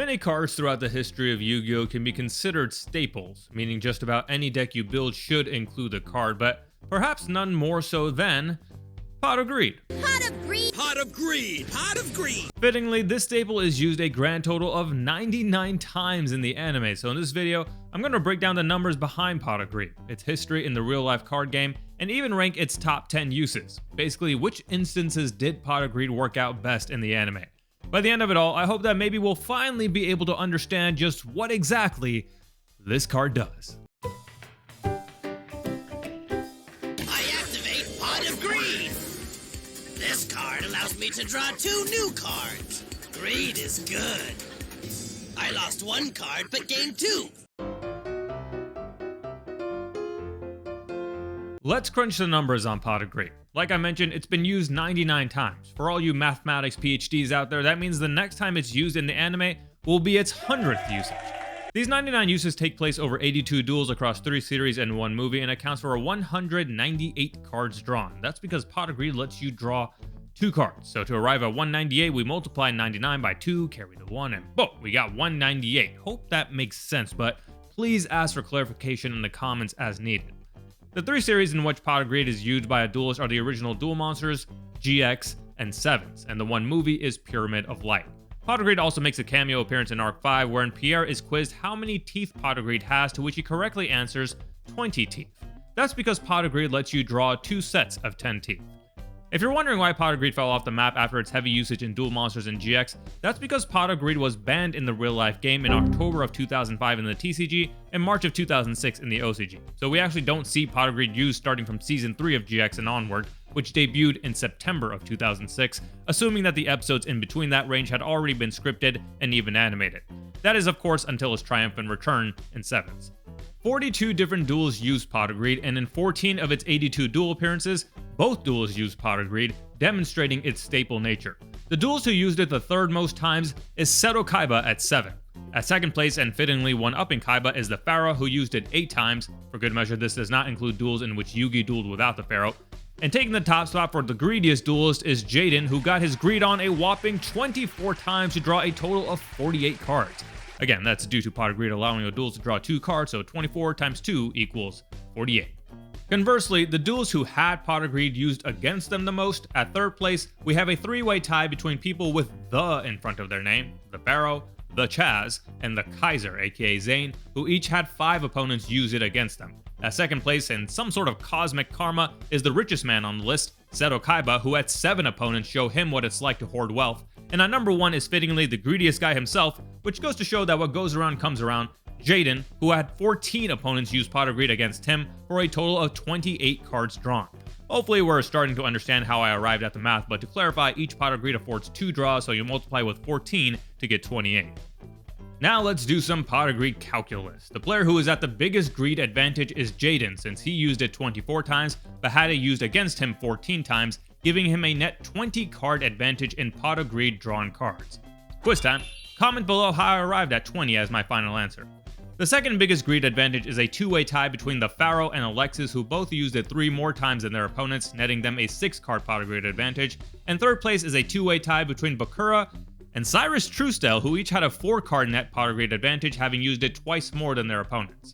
Many cards throughout the history of Yu-Gi-Oh! Can be considered staples, meaning just about any deck you build should include the card, but perhaps none more so than Pot of Greed. Pot of greed! Pot of greed! Pot of greed! Fittingly, this staple is used a grand total of 99 times in the anime, so in this video, I'm going to break down the numbers behind Pot of Greed, its history in the real-life card game, and even rank its top 10 uses. Basically, which instances did Pot of Greed work out best in the anime? By the end of it all, I hope that maybe we'll finally be able to understand just what exactly this card does. I activate Pot of Greed! This card allows me to draw 2 new cards. Greed is good. I lost 1 card but gained 2. Let's crunch the numbers on Pot of Greed. Like I mentioned, it's been used 99 times. For all you mathematics PhDs out there, that means the next time it's used in the anime will be its 100th usage. These 99 uses take place over 82 duels across 3 series and 1 movie and accounts for 198 cards drawn. That's because Pot of Greed lets you draw 2 cards. So to arrive at 198, we multiply 99 by 2, carry the 1, and boom, we got 198. Hope that makes sense, but please ask for clarification in the comments as needed. The 3 series in which Pot of Greed is used by a duelist are the original Duel Monsters, GX, and Sevens, and the 1 movie is Pyramid of Light. Pot of Greed also makes a cameo appearance in Arc 5, wherein Pierre is quizzed how many teeth Pot of Greed has, to which he correctly answers 20 teeth. That's because Pot of Greed lets you draw 2 sets of 10 teeth. If you're wondering why Pot of Greed fell off the map after its heavy usage in Duel Monsters and GX, that's because Pot of Greed was banned in the real-life game in October of 2005 in the TCG and March of 2006 in the OCG. So we actually don't see Pot of Greed used starting from Season 3 of GX and onward, which debuted in September of 2006, assuming that the episodes in between that range had already been scripted and even animated. That is, of course, until its triumphant return in Sevens. 42 different duels used Pot of Greed, and in 14 of its 82 duel appearances, both duels used Pot of Greed, demonstrating its staple nature. The duelist who used it the 3rd most times is Seto Kaiba at 7. At 2nd place and fittingly one-upping Kaiba is the Pharaoh, who used it 8 times. For good measure, this does not include duels in which Yugi dueled without the Pharaoh. And taking the top spot for the greediest duelist is Jaden, who got his greed on a whopping 24 times to draw a total of 48 cards. Again, that's due to Pot of Greed allowing a duelist to draw 2 cards, so 24 times 2 equals 48. Conversely, the duelists who had Pot of Greed used against them the most, at 3rd place, we have a 3-way tie between people with the in front of their name, the Pharaoh, the Chaz, and the Kaiser, aka Zane, who each had 5 opponents use it against them. At 2nd place, in some sort of cosmic karma, is the richest man on the list, Seto Kaiba, who had 7 opponents show him what it's like to hoard wealth. And at number 1 is fittingly the greediest guy himself, which goes to show that what goes around comes around, Jaden, who had 14 opponents use Pot of Greed against him for a total of 28 cards drawn. Hopefully we're starting to understand how I arrived at the math, but to clarify, each Pot of Greed affords 2 draws, so you multiply with 14 to get 28. Now let's do some Pot of Greed calculus. The player who is at the biggest greed advantage is Jaden, since he used it 24 times, but had it used against him 14 times, giving him a net 20 card advantage in Pot of Greed drawn cards. Quiz time. Comment below how I arrived at 20 as my final answer. The second biggest greed advantage is a 2-way tie between the Pharaoh and Alexis, who both used it 3 more times than their opponents, netting them a 6-card Pot of Greed advantage. And 3rd place is a 2-way tie between Bakura and Cyrus Truesdale, who each had a 4-card net Pot of Greed advantage, having used it twice more than their opponents.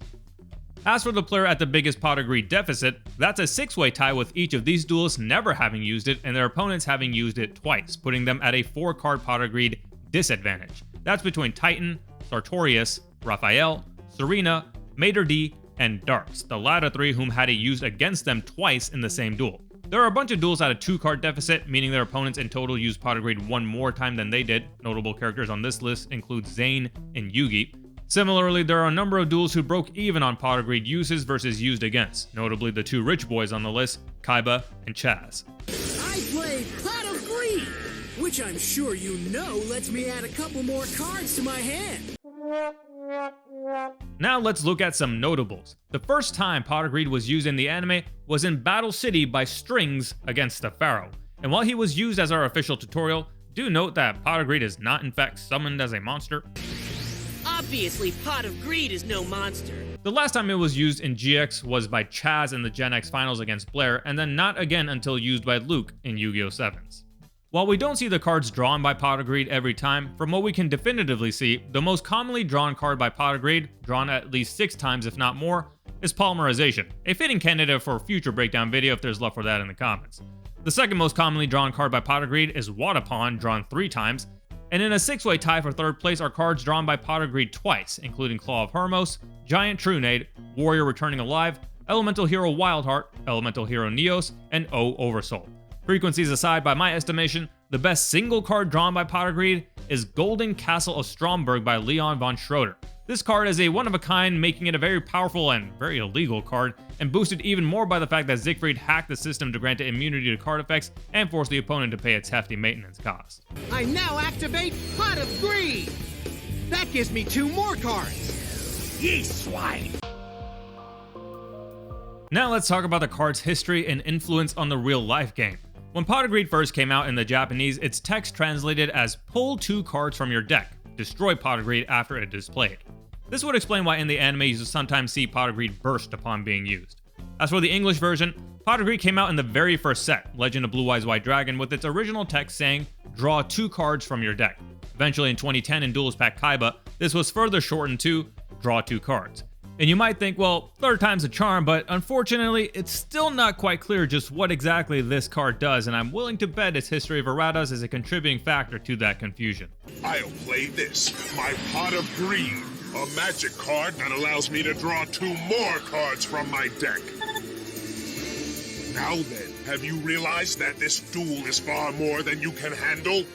As for the player at the biggest Pot of Greed deficit, that's a 6-way tie with each of these duelists never having used it and their opponents having used it twice, putting them at a 4-card Pot of Greed disadvantage. That's between Titan, Sartorius, Raphael, Serena, Mater D, and Darts, the latter 3 whom had it used against them twice in the same duel. There are a bunch of duels at a 2-card deficit, meaning their opponents in total used Pot of Greed 1 more time than they did. Notable characters on this list include Zane and Yugi. Similarly, there are a number of duels who broke even on Pot of Greed uses versus used against, notably the 2 rich boys on the list, Kaiba and Chaz. I play Pot of Greed, which I'm sure you know lets me add a couple more cards to my hand. Now let's look at some notables. The first time Pot of Greed was used in the anime was in Battle City by Strings against the Pharaoh. And while he was used as our official tutorial, do note that Pot of Greed is not in fact summoned as a monster. Obviously, Pot of Greed is no monster. The last time it was used in GX was by Chaz in the Gen X finals against Blair, and then not again until used by Luke in Yu-Gi-Oh! Sevens. While we don't see the cards drawn by Pot of Greed every time, from what we can definitively see, the most commonly drawn card by Pot of Greed, drawn at least 6 times if not more, is Polymerization, a fitting candidate for a future breakdown video if there's love for that in the comments. The second most commonly drawn card by Pot of Greed is Wadapon, drawn 3 times, and in a 6-way tie for 3rd place are cards drawn by Pot of Greed twice, including Claw of Hermos, Giant Trunade, Warrior Returning Alive, Elemental Hero Wildheart, Elemental Hero Neos, and O Oversoul. Frequencies aside, by my estimation, the best single card drawn by Pot of Greed is Golden Castle of Stromberg by Leon von Schroeder. This card is a one-of-a-kind, making it a very powerful and very illegal card, and boosted even more by the fact that Siegfried hacked the system to grant it immunity to card effects and force the opponent to pay its hefty maintenance cost. I now activate Pot of Greed! That gives me 2 more cards! Ye swine! Now let's talk about the card's history and influence on the real-life game. When Pot of Greed first came out in the Japanese, its text translated as "pull 2 cards from your deck, destroy Pot of Greed after it is played." This would explain why in the anime you sometimes see Pot of Greed burst upon being used. As for the English version, Pot of Greed came out in the very first set, Legend of Blue Eyes White Dragon, with its original text saying, "draw 2 cards from your deck." Eventually in 2010 in Duelist Pack Kaiba, this was further shortened to, "draw 2 cards." And you might think, well, 3rd time's a charm, but unfortunately, it's still not quite clear just what exactly this card does, and I'm willing to bet its history of erratas is a contributing factor to that confusion. I'll play this, my Pot of Greed, a magic card that allows me to draw 2 more cards from my deck. Now then, have you realized that this duel is far more than you can handle?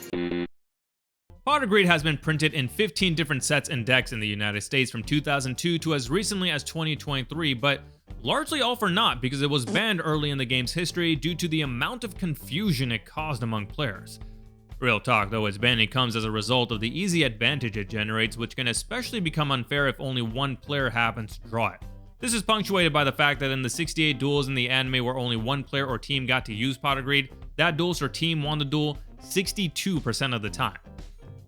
Pot of Greed has been printed in 15 different sets and decks in the United States from 2002 to as recently as 2023, but largely all for naught because it was banned early in the game's history due to the amount of confusion it caused among players. Real talk though, its banning comes as a result of the easy advantage it generates, which can especially become unfair if only one player happens to draw it. This is punctuated by the fact that in the 68 duels in the anime where only one player or team got to use Pot of Greed, that duelist or team won the duel 62% of the time.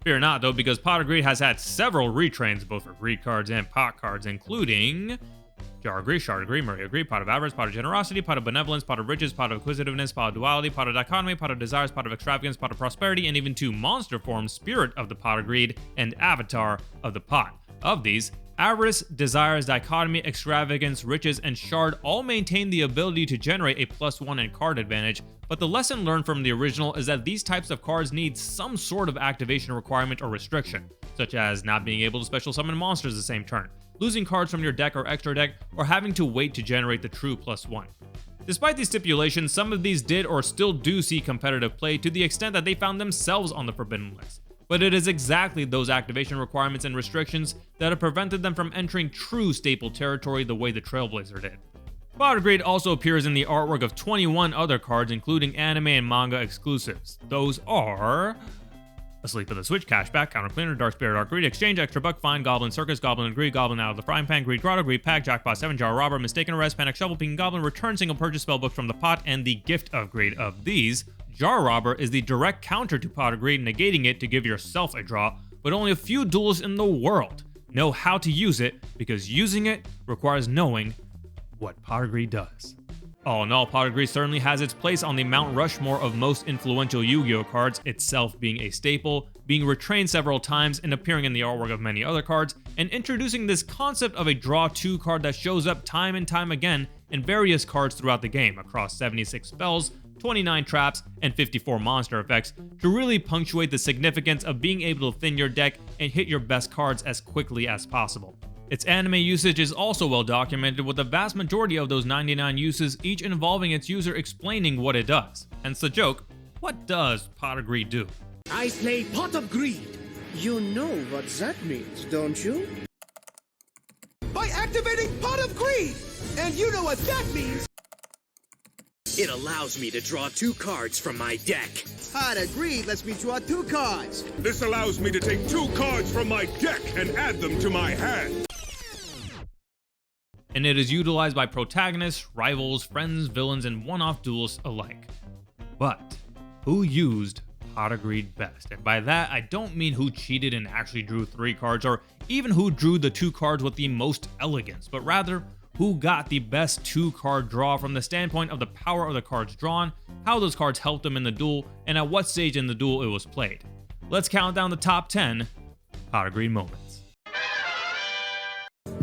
Fear not though, because Pot of Greed has had several retrains both for Greed cards and Pot cards, including Jar of Greed, Shard of Greed, Murray of Greed, Pot of Avarice, Pot of Generosity, Pot of Benevolence, Pot of Riches, Pot of Acquisitiveness, Pot of Duality, Pot of Dichotomy, Pot of Desires, Pot of Extravagance, Pot of Prosperity, and even 2 monster forms, Spirit of the Pot of Greed and Avatar of the Pot. Of these, Avarice, Desires, Dichotomy, Extravagance, Riches, and Shard all maintain the ability to generate a +1 in card advantage, but the lesson learned from the original is that these types of cards need some sort of activation requirement or restriction, such as not being able to special summon monsters the same turn, losing cards from your deck or extra deck, or having to wait to generate the true +1. Despite these stipulations, some of these did or still do see competitive play to the extent that they found themselves on the forbidden list. But it is exactly those activation requirements and restrictions that have prevented them from entering true staple territory the way the Trailblazer did. Pot of Greed also appears in the artwork of 21 other cards, including anime and manga exclusives. Those are Asleep at the Switch, Cashback, Counter Cleaner, Dark Spirit, Dark Greed, Exchange, Extra Buck, Find, Goblin Circus, Goblin of Greed, Goblin Out of the Frying Pan, Greed Grotto, Greed Pack, Jackpot 7, Jar Robber, Mistaken Arrest, Panic Shovel, Pink Goblin, Return Single Purchase Spellbook from the Pot, and the Gift of Greed. Of these, Jar Robber is the direct counter to Pot of Greed, negating it to give yourself a draw, but only a few duelists in the world know how to use it because using it requires knowing what Pot of Greed does. All in all, Pot of Greed certainly has its place on the Mount Rushmore of most influential Yu-Gi-Oh cards, itself being a staple, being retrained several times and appearing in the artwork of many other cards, and introducing this concept of a draw 2 card that shows up time and time again in various cards throughout the game across 76 spells, 29 traps, and 54 monster effects to really punctuate the significance of being able to thin your deck and hit your best cards as quickly as possible. Its anime usage is also well documented, with the vast majority of those 99 uses each involving its user explaining what it does. Hence the joke, what does Pot of Greed do? I play Pot of Greed. You know what that means, don't you? By activating Pot of Greed! And you know what that means! It allows me to draw 2 cards from my deck. Pot of Greed lets me draw 2 cards. This allows me to take 2 cards from my deck and add them to my hand. And it is utilized by protagonists, rivals, friends, villains, and one-off duelists alike. But who used Pot of Greed best? And by that, I don't mean who cheated and actually drew 3 cards, or even who drew the 2 cards with the most elegance, but rather who got the best 2-card draw from the standpoint of the power of the cards drawn, how those cards helped them in the duel, and at what stage in the duel it was played. Let's count down the top 10 Pot of Greed moments.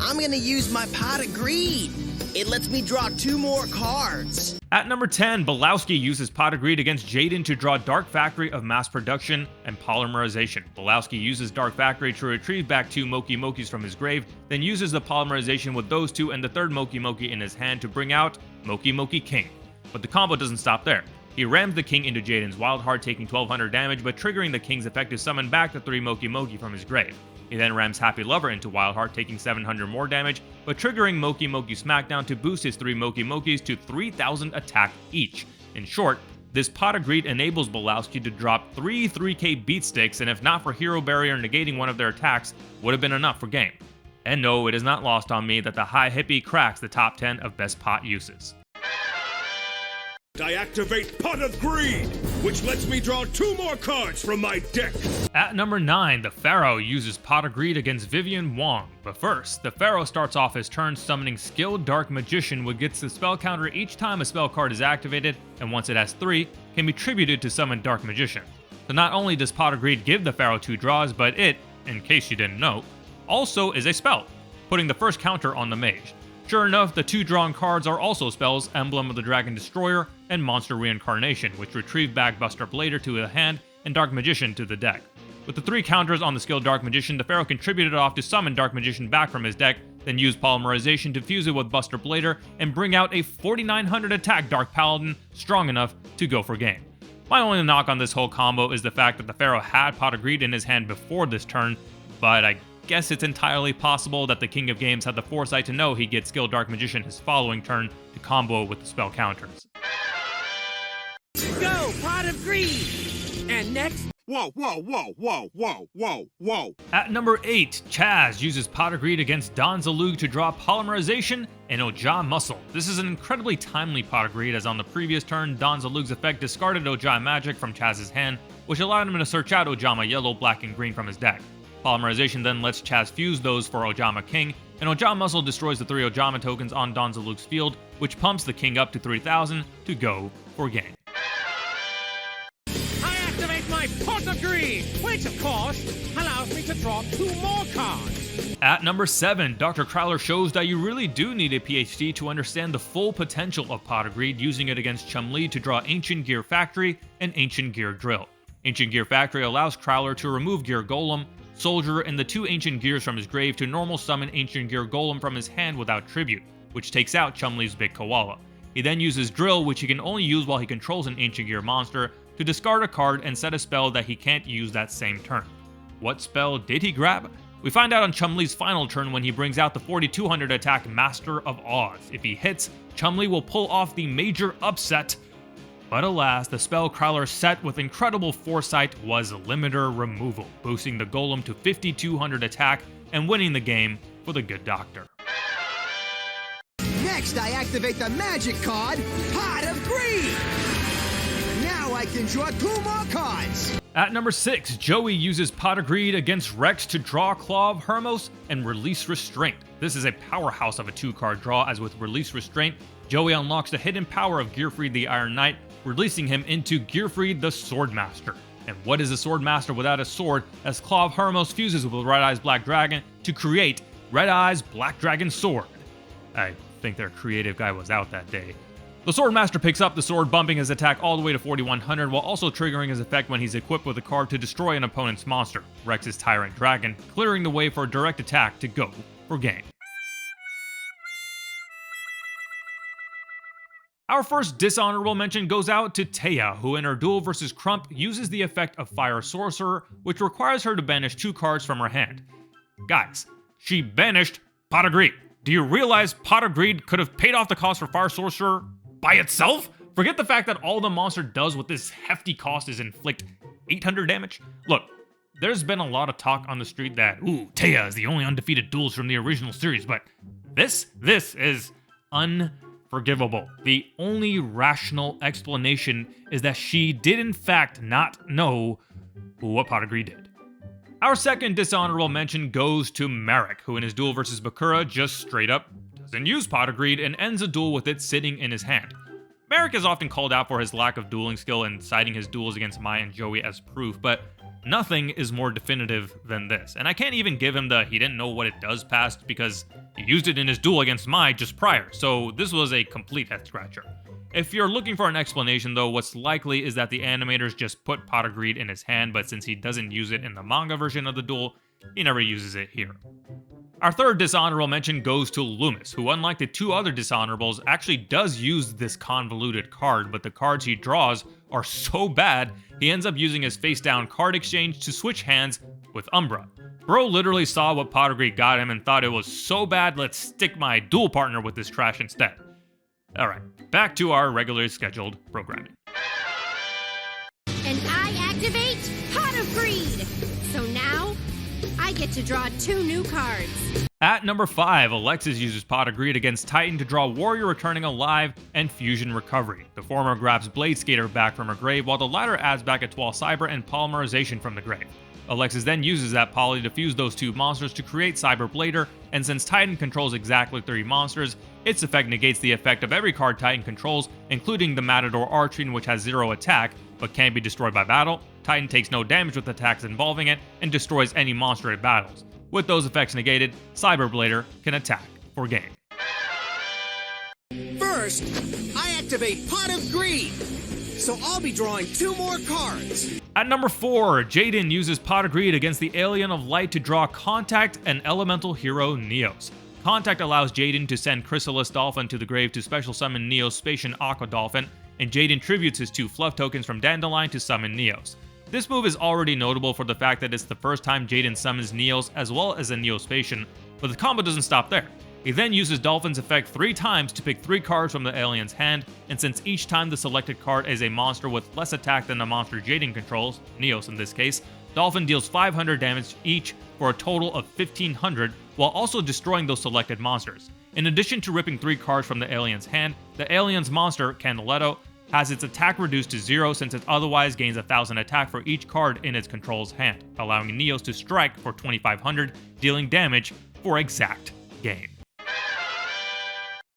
I'm gonna use my Pot of Greed. It lets me draw 2 more cards. At number 10, Belowski uses Pot of Greed against Jaden to draw Dark Factory of Mass Production and Polymerization. Belowski uses Dark Factory to retrieve back 2 Moki Mokis from his grave, then uses the Polymerization with those 2 and the 3rd Moki Moki in his hand to bring out Moki Moki King. But the combo doesn't stop there. He rams the King into Jaden's Wild Heart, taking 1200 damage, but triggering the King's effect to summon back the 3 Moki Moki from his grave. He then rams Happy Lover into Wild Heart, taking 700 more damage, but triggering Moki Moki Smackdown to boost his 3 Moki Mokis to 3000 attack each. In short, this Pot of Greed enables Belowski to drop 3 3k beat sticks, and if not for Hero Barrier negating one of their attacks, would have been enough for game. And no, it is not lost on me that the High Hippie cracks the top 10 of best pot uses. I activate Pot of Greed, which lets me draw 2 more cards from my deck. At number 9, the Pharaoh uses Pot of Greed against Vivian Wong. But first, the Pharaoh starts off his turn summoning Skilled Dark Magician, which gets the spell counter each time a spell card is activated, and once it has 3, can be tributed to summon Dark Magician. So not only does Pot of Greed give the Pharaoh 2 draws, but it, in case you didn't know, also is a spell, putting the first counter on the mage. Sure enough, the 2 drawn cards are also spells Emblem of the Dragon Destroyer and Monster Reincarnation, which retrieve back Buster Blader to the hand and Dark Magician to the deck. With the 3 counters on the skilled Dark Magician, the Pharaoh contributed off to summon Dark Magician back from his deck, then use Polymerization to fuse it with Buster Blader and bring out a 4900 attack Dark Paladin strong enough to go for game. My only knock on this whole combo is the fact that the Pharaoh had Pot of Greed in his hand before this turn, but I guess it's entirely possible that the King of Games had the foresight to know he'd get Skilled Dark Magician his following turn to combo with the spell counters. Go, Pot of Greed! And next... Whoa, whoa, whoa, whoa, whoa, whoa, whoa. At number 8, Chaz uses Pot of Greed against Don Zalug to draw Polymerization and Ojah Muscle. This is an incredibly timely Pot of Greed, as on the previous turn, Don Zalug's effect discarded Ojah Magic from Chaz's hand, which allowed him to search out Ojama Yellow, Black, and Green from his deck. Polymerization then lets Chaz fuse those for Ojama King, and Ojah Muscle destroys the 3 Ojama tokens on Don Zalug's field, which pumps the King up to 3000 to go for game. I activate my Pot of Greed, which of course allows me to draw 2 more cards. At number 7, Dr. Crowler shows that you really do need a PhD to understand the full potential of Pot of Greed, using it against Chum-Li to draw Ancient Gear Factory and Ancient Gear Drill. Ancient Gear Factory allows Crowler to remove Gear Golem, Soldier, and the 2 Ancient Gears from his grave to normal summon Ancient Gear Golem from his hand without tribute, which takes out Chum-Li's Big Koala. He then uses Drill, which he can only use while he controls an Ancient Gear monster, to discard a card and set a spell that he can't use that same turn. What spell did he grab? We find out on Chum-Li's final turn when he brings out the 4200 attack Master of Oz. If he hits, Chum-Li will pull off the major upset. But alas, the spell Crowler set with incredible foresight was Limiter Removal, boosting the Golem to 5200 attack and winning the game for the good doctor. Next, I activate the magic card, Pot of Greed! Now I can draw 2 more cards! At number 6, Joey uses Pot of Greed against Rex to draw Claw of Hermos and Release Restraint. This is a powerhouse of a 2-card draw, as with Release Restraint, Joey unlocks the hidden power of Gearfried the Iron Knight, releasing him into Gearfried the Swordmaster. And what is a Swordmaster without a sword, as Claw of Hermos fuses with Red Eyes Black Dragon to create Red Eyes Black Dragon Sword. I think their creative guy was out that day. The Swordmaster picks up the sword, bumping his attack all the way to 4100, while also triggering his effect when he's equipped with a card to destroy an opponent's monster, Rex's Tyrant Dragon, clearing the way for a direct attack to go for game. Our first dishonorable mention goes out to Taya, who in her duel versus Crump uses the effect of Fire Sorcerer, which requires her to banish 2 cards from her hand. Guys, she banished Pot of Greed. Do you realize Pot of Greed could have paid off the cost for Fire Sorcerer by itself? Forget the fact that all the monster does with this hefty cost is inflict 800 damage. Look, there's been a lot of talk on the street that, ooh, Taya is the only undefeated duelist from the original series, but this is unforgivable. The only rational explanation is that she did in fact not know what Pot of Greed did. Our second dishonorable mention goes to Marek, who in his duel versus Bakura just straight up and use Pot of Greed and ends a duel with it sitting in his hand. Merrick is often called out for his lack of dueling skill and citing his duels against Mai and Joey as proof, but nothing is more definitive than this. And I can't even give him the he didn't know what it does past because he used it in his duel against Mai just prior, so this was a complete head scratcher. If you're looking for an explanation though, what's likely is that the animators just put Pot of Greed in his hand, but since he doesn't use it in the manga version of the duel, he never uses it here. Our third dishonorable mention goes to Loomis, who unlike the two other dishonorables actually does use this convoluted card, but the cards he draws are so bad, he ends up using his face down card exchange to switch hands with Umbra. Bro literally saw what Pot of Greed got him and thought it was so bad, let's stick my duel partner with this trash instead. Alright, back to our regularly scheduled programming. And I activate Pot of Greed! So now, I get to draw 2 new cards. At number 5, Alexis uses Pot of Greed against Titan to draw Warrior Returning Alive and Fusion Recovery. The former grabs Blade Skater back from her grave, while the latter adds back a Twal Cyber and Polymerization from the grave. Alexis then uses that poly to fuse those two monsters to create Cyber Blader, and since Titan controls exactly 3 monsters, its effect negates the effect of every card Titan controls, including the Matador Archfiend, which has 0 attack, but can be destroyed by battle. Titan takes no damage with attacks involving it, and destroys any monster it battles. With those effects negated, Cyber Blader can attack for game. First, I activate Pot of Greed, so I'll be drawing 2 more cards. At number 4, Jaden uses Pot of Greed against the Alien of Light to draw Contact and Elemental Hero Neos. Contact allows Jaden to send Chrysalis Dolphin to the grave to special summon Neos Spacian Aqua Dolphin, and Jaden tributes his 2 fluff tokens from Dandelion to summon Neos. This move is already notable for the fact that it's the first time Jaden summons Neos as well as a Neospatian, but the combo doesn't stop there. He then uses Dolphin's effect 3 times to pick 3 cards from the alien's hand, and since each time the selected card is a monster with less attack than the monster Jaden controls, Neos in this case, Dolphin deals 500 damage each for a total of 1500, while also destroying those selected monsters. In addition to ripping 3 cards from the alien's hand, the alien's monster, Candeletto, has its attack reduced to 0 since it otherwise gains 1000 attack for each card in its control's hand, allowing Neos to strike for 2500, dealing damage for exact game.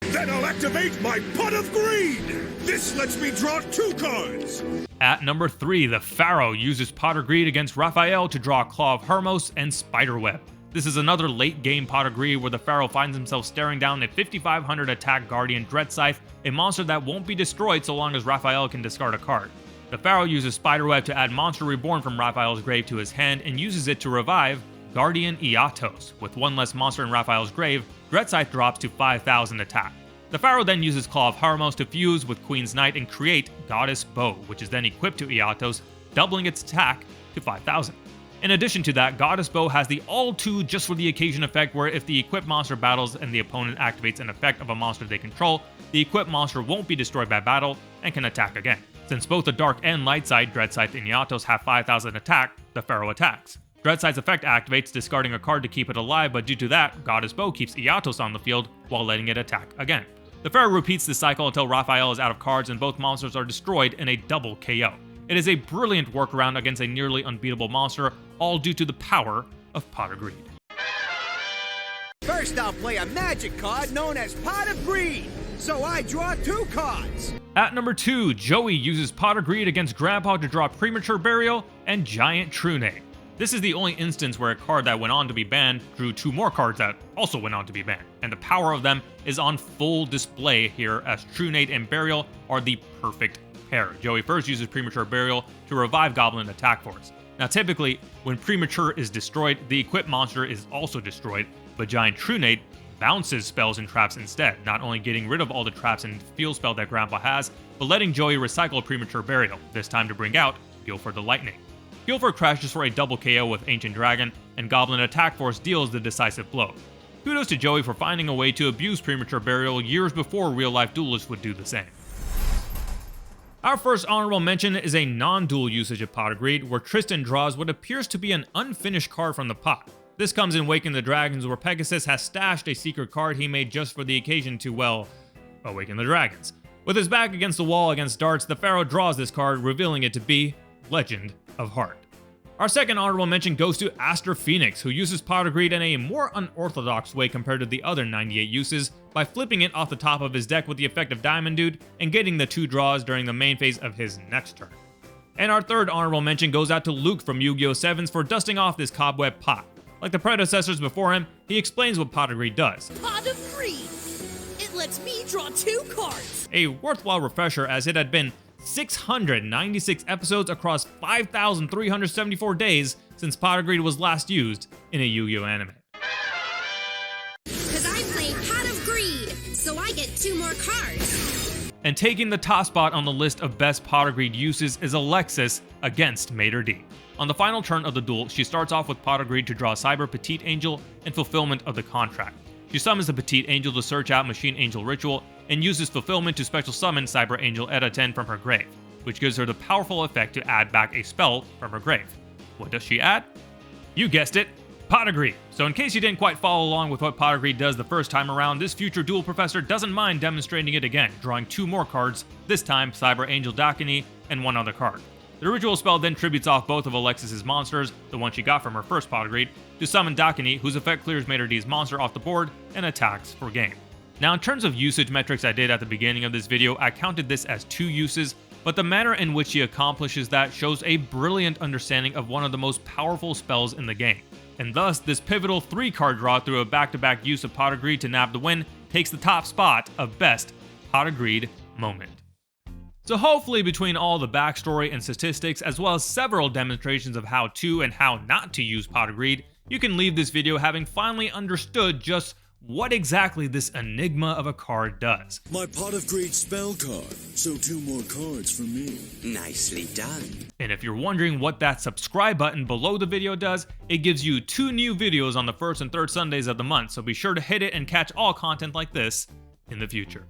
Then I'll activate my Pot of Greed! This lets me draw 2 cards! At number 3, the Pharaoh uses Pot of Greed against Raphael to draw Claw of Hermos and Spiderweb. This is another late game Pot of Greed where the Pharaoh finds himself staring down a 5500 attack Guardian Dread Scythe, a monster that won't be destroyed so long as Raphael can discard a card. The Pharaoh uses Spiderweb to add Monster Reborn from Raphael's grave to his hand and uses it to revive Guardian Iatos. With 1 less monster in Raphael's grave, Dread Scythe drops to 5000 attack. The Pharaoh then uses Claw of Hermos to fuse with Queen's Knight and create Goddess Bow, which is then equipped to Iatos, doubling its attack to 5000. In addition to that, Goddess Bow has the all too just for the occasion effect where if the equipped monster battles and the opponent activates an effect of a monster they control, the equipped monster won't be destroyed by battle and can attack again. Since both the Dark and Light Side, Dread Scythe and Iatos have 5000 attack, the Pharaoh attacks. Dread Scythe's effect activates, discarding a card to keep it alive, but due to that, Goddess Bow keeps Iatos on the field while letting it attack again. The Pharaoh repeats this cycle until Raphael is out of cards and both monsters are destroyed in a double KO. It is a brilliant workaround against a nearly unbeatable monster, all due to the power of Pot of Greed. First, I'll play a magic card known as Pot of Greed, so I draw 2 cards. At number 2, Joey uses Pot of Greed against Grandpa to draw Premature Burial and Giant Trunade. This is the only instance where a card that went on to be banned drew 2 more cards that also went on to be banned, and the power of them is on full display here as Trunade and Burial are the perfect pair. Joey first uses Premature Burial to revive Goblin Attack Force. Now typically, when Premature is destroyed, the equipped monster is also destroyed, but Giant Trunade bounces spells and traps instead, not only getting rid of all the traps and field spell that Grandpa has, but letting Joey recycle Premature Burial, this time to bring out Guilford the Lightning. Guilford crashes for a double KO with Ancient Dragon, and Goblin Attack Force deals the decisive blow. Kudos to Joey for finding a way to abuse Premature Burial years before real-life duelists would do the same. Our first honorable mention is a non-dual usage of Pot of Greed, where Tristan draws what appears to be an unfinished card from the pot. This comes in Awaken the Dragons, where Pegasus has stashed a secret card he made just for the occasion to, well, awaken the dragons. With his back against the wall against darts, the Pharaoh draws this card, revealing it to be Legend of Heart. Our second honorable mention goes to Aster Phoenix, who uses Pot of Greed in a more unorthodox way compared to the other 98 uses by flipping it off the top of his deck with the effect of Diamond Dude and getting the 2 draws during the main phase of his next turn. And our third honorable mention goes out to Luke from Yu-Gi-Oh! 7s for dusting off this cobweb pot. Like the predecessors before him, he explains what Pot of Greed does. Pot of Greed! It lets me draw 2 cards! A worthwhile refresher, as it had been 696 episodes across 5,374 days since Pot of Greed was last used in a Yu-Gi-Oh! Anime. Cause I play Pot of Greed, so I get 2 more cards. And taking the top spot on the list of best Pot of Greed uses is Alexis against Mater D. On the final turn of the duel, she starts off with Pot of Greed to draw Cyber Petite Angel and Fulfillment of the Contract. She summons the Petite Angel to search out Machine Angel Ritual, and uses Fulfillment to special summon Cyber Angel Eta 10 from her grave, which gives her the powerful effect to add back a spell from her grave. What does she add? You guessed it, Pot of Greed. So in case you didn't quite follow along with what Pot of Greed does the first time around, this future duel professor doesn't mind demonstrating it again, drawing 2 more cards, this time Cyber Angel Dakini and 1 other card. The ritual spell then tributes off both of Alexis's monsters, the one she got from her first Pot of Greed, to summon Dakini, whose effect clears Mater D's monster off the board and attacks for game. Now in terms of usage metrics I did at the beginning of this video, I counted this as 2 uses, but the manner in which she accomplishes that shows a brilliant understanding of one of the most powerful spells in the game. And thus, this pivotal 3-card draw through a back-to-back use of Pot of Greed to nab the win takes the top spot of best Pot of Greed moment. So hopefully between all the backstory and statistics, as well as several demonstrations of how to and how not to use Pot of Greed, you can leave this video having finally understood just what exactly this enigma of a card does. My Pot of Greed spell card, so 2 more cards for me. Nicely done. And if you're wondering what that subscribe button below the video does, it gives you 2 new videos on the 1st and 3rd Sundays of the month, so be sure to hit it and catch all content like this in the future.